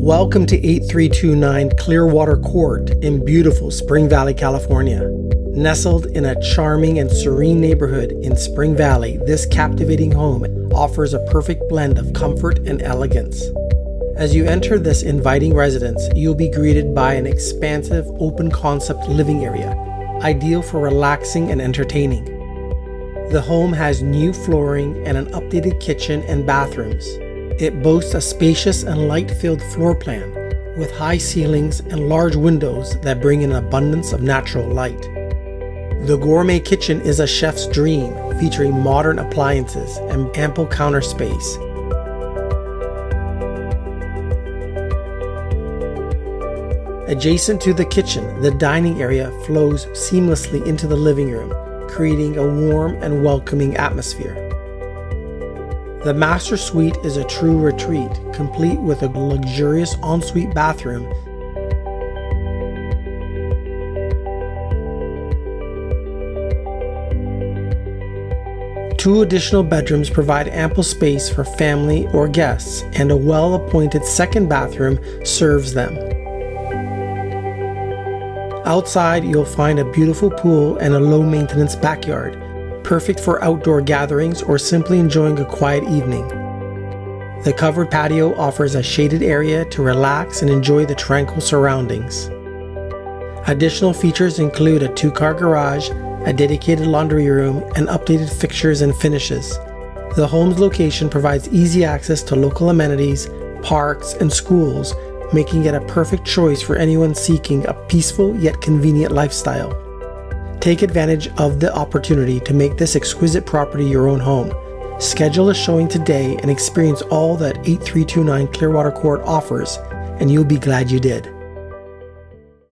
Welcome to 8329 Clearwater Court in beautiful Spring Valley, California. Nestled in a charming and serene neighborhood in Spring Valley, this captivating home offers a perfect blend of comfort and elegance. As you enter this inviting residence, you'll be greeted by an expansive, open-concept living area, ideal for relaxing and entertaining. The home has new flooring and an updated kitchen and bathrooms. It boasts a spacious and light-filled floor plan with high ceilings and large windows that bring in an abundance of natural light. The gourmet kitchen is a chef's dream, featuring modern appliances and ample counter space. Adjacent to the kitchen, the dining area flows seamlessly into the living room, creating a warm and welcoming atmosphere. The master suite is a true retreat, complete with a luxurious ensuite bathroom Two additional bedrooms provide ample space for family or guests, and a well-appointed second bathroom serves them. Outside, you'll find a beautiful pool and a low-maintenance backyard, perfect for outdoor gatherings or simply enjoying a quiet evening. The covered patio offers a shaded area to relax and enjoy the tranquil surroundings. Additional features include a two-car garage, a dedicated laundry room, and updated fixtures and finishes. The home's location provides easy access to local amenities, parks, and schools, making it a perfect choice for anyone seeking a peaceful yet convenient lifestyle. Take advantage of the opportunity to make this exquisite property your own home. Schedule a showing today and experience all that 8329 Clearwater Court offers, and you'll be glad you did.